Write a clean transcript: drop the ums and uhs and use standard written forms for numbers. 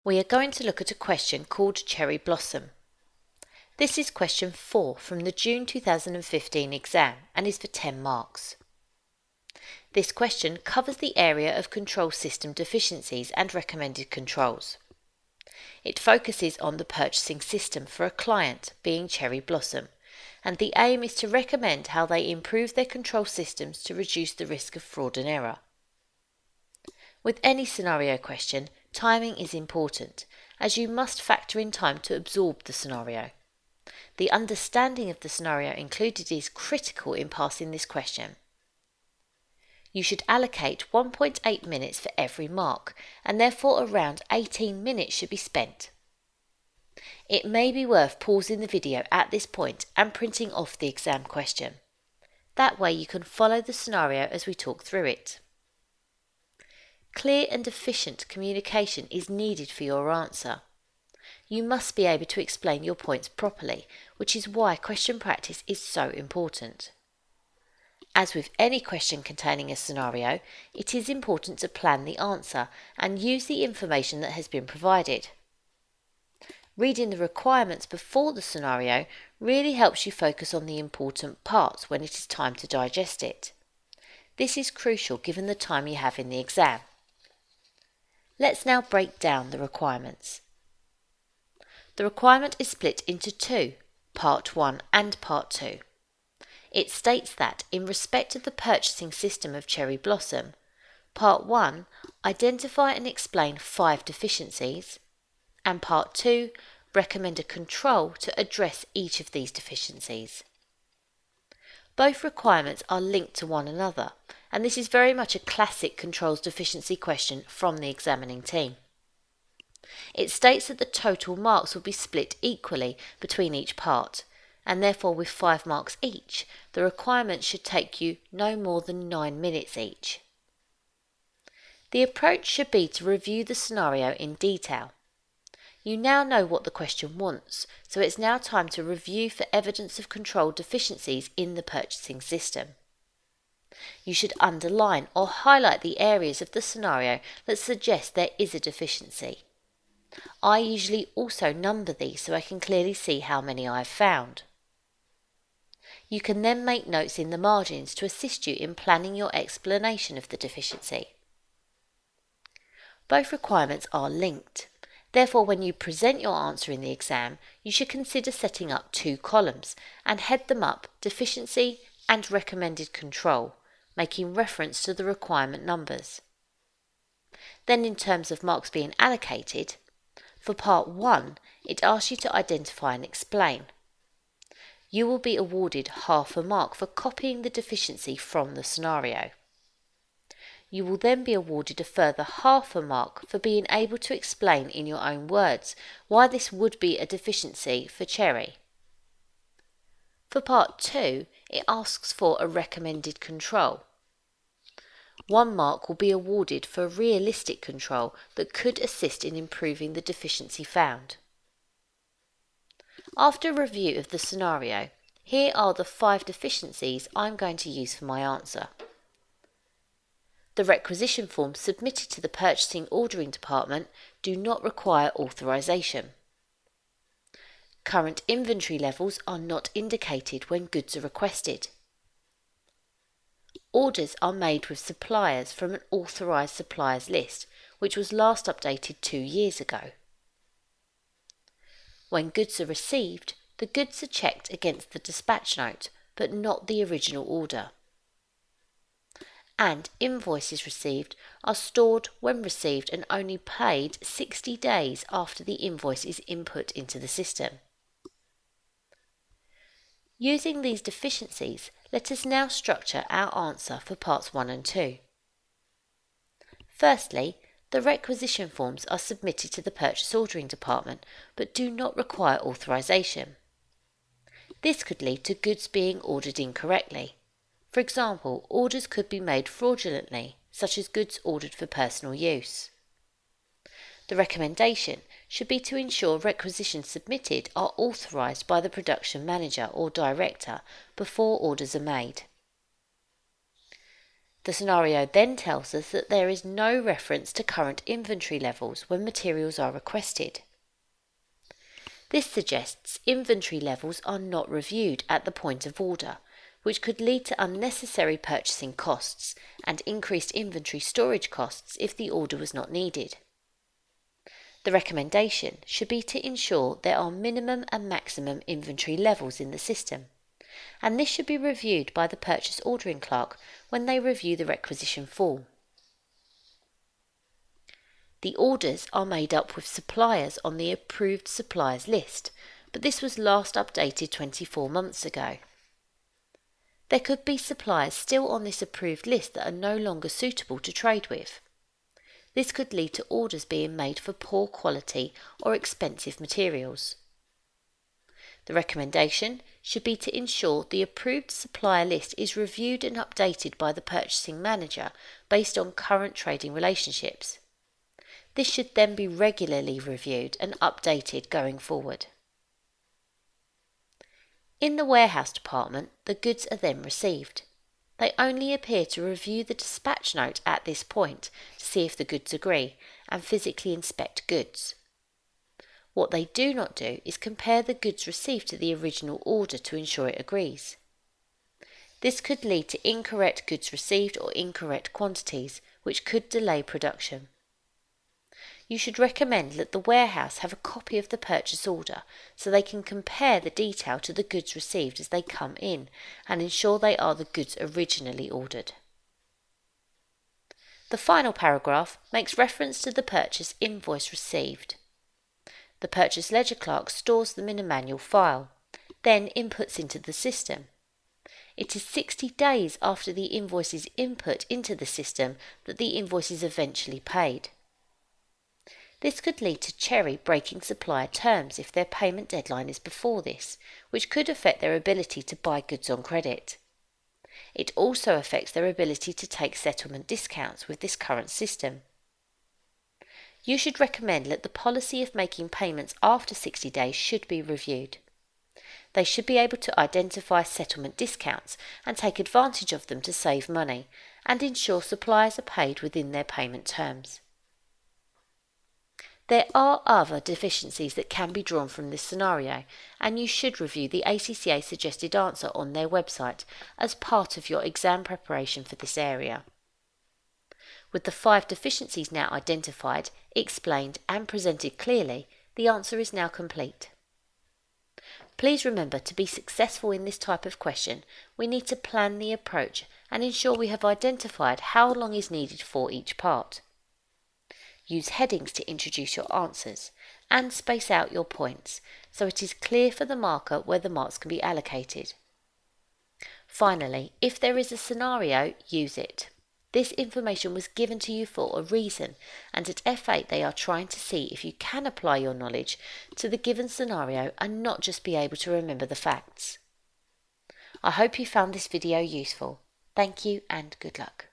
We are going to look at a question called Cherry Blossom. This is question 4 from the June 2015 exam and is for 10 marks. This question covers the area of control system deficiencies and recommended controls. It focuses on the purchasing system for a client, being Cherry Blossom, and the aim is to recommend how they improve their control systems to reduce the risk of fraud and error. With any scenario question, timing is important, as you must factor in time to absorb the scenario. The understanding of the scenario included is critical in passing this question. You should allocate 1.8 minutes for every mark, and therefore around 18 minutes should be spent. It may be worth pausing the video at this point and printing off the exam question. That way you can follow the scenario as we talk through it. Clear and efficient communication is needed for your answer. You must be able to explain your points properly, which is why question practice is so important. As with any question containing a scenario, it is important to plan the answer and use the information that has been provided. Reading the requirements before the scenario really helps you focus on the important parts when it is time to digest it. This is crucial given the time you have in the exam. Let's now break down the requirements. The requirement is split into two, Part 1 and Part 2. It states that, in respect of the purchasing system of Cherry Blossom, Part 1, identify and explain 5 deficiencies, and Part 2, recommend a control to address each of these deficiencies. Both requirements are linked to one another, and this is very much a classic controls deficiency question from the examining team. It states that the total marks will be split equally between each part, and therefore with 5 marks each, the requirement should take you no more than 9 minutes each. The approach should be to review the scenario in detail. You now know what the question wants, so it's now time to review for evidence of control deficiencies in the purchasing system. You should underline or highlight the areas of the scenario that suggest there is a deficiency. I usually also number these so I can clearly see how many I have found. You can then make notes in the margins to assist you in planning your explanation of the deficiency. Both requirements are linked. Therefore, when you present your answer in the exam, you should consider setting up 2 columns and head them up deficiency and recommended control, making reference to the requirement numbers. Then in terms of marks being allocated, for Part 1, it asks you to identify and explain. You will be awarded half a mark for copying the deficiency from the scenario. You will then be awarded a further half a mark for being able to explain in your own words why this would be a deficiency for Cherry. For Part 2, it asks for a recommended control. 1 mark will be awarded for a realistic control that could assist in improving the deficiency found. After a review of the scenario, here are the 5 deficiencies I'm going to use for my answer. The requisition forms submitted to the purchasing ordering department do not require authorization. Current inventory levels are not indicated when goods are requested. Orders are made with suppliers from an authorized suppliers list, which was last updated 2 years ago. When goods are received, the goods are checked against the dispatch note, but not the original order. And invoices received are stored when received and only paid 60 days after the invoice is input into the system. Using these deficiencies, let us now structure our answer for parts 1 and 2. Firstly, the requisition forms are submitted to the purchase ordering department but do not require authorization. This could lead to goods being ordered incorrectly. For example, orders could be made fraudulently, such as goods ordered for personal use. The recommendation should be to ensure requisitions submitted are authorized by the production manager or director before orders are made. The scenario then tells us that there is no reference to current inventory levels when materials are requested. This suggests inventory levels are not reviewed at the point of order, which could lead to unnecessary purchasing costs and increased inventory storage costs if the order was not needed. The recommendation should be to ensure there are minimum and maximum inventory levels in the system, and this should be reviewed by the purchase ordering clerk when they review the requisition form. The orders are made up with suppliers on the approved suppliers list, but this was last updated 24 months ago. There could be suppliers still on this approved list that are no longer suitable to trade with. This could lead to orders being made for poor quality or expensive materials. The recommendation should be to ensure the approved supplier list is reviewed and updated by the purchasing manager based on current trading relationships. This should then be regularly reviewed and updated going forward. In the warehouse department, the goods are then received. They only appear to review the dispatch note at this point to see if the goods agree and physically inspect goods. What they do not do is compare the goods received to the original order to ensure it agrees. This could lead to incorrect goods received or incorrect quantities, which could delay production. You should recommend that the warehouse have a copy of the purchase order so they can compare the detail to the goods received as they come in and ensure they are the goods originally ordered. The final paragraph makes reference to the purchase invoice received. The purchase ledger clerk stores them in a manual file, then inputs into the system. It is 60 days after the invoice is input into the system that the invoice is eventually paid. This could lead to Cherry breaking supplier terms if their payment deadline is before this, which could affect their ability to buy goods on credit. It also affects their ability to take settlement discounts with this current system. You should recommend that the policy of making payments after 60 days should be reviewed. They should be able to identify settlement discounts and take advantage of them to save money and ensure suppliers are paid within their payment terms. There are other deficiencies that can be drawn from this scenario, and you should review the ACCA suggested answer on their website as part of your exam preparation for this area. With the 5 deficiencies now identified, explained and presented clearly, the answer is now complete. Please remember, to be successful in this type of question, we need to plan the approach and ensure we have identified how long is needed for each part. Use headings to introduce your answers and space out your points so it is clear for the marker where the marks can be allocated. Finally, if there is a scenario, use it. This information was given to you for a reason, and at F8 they are trying to see if you can apply your knowledge to the given scenario and not just be able to remember the facts. I hope you found this video useful. Thank you and good luck.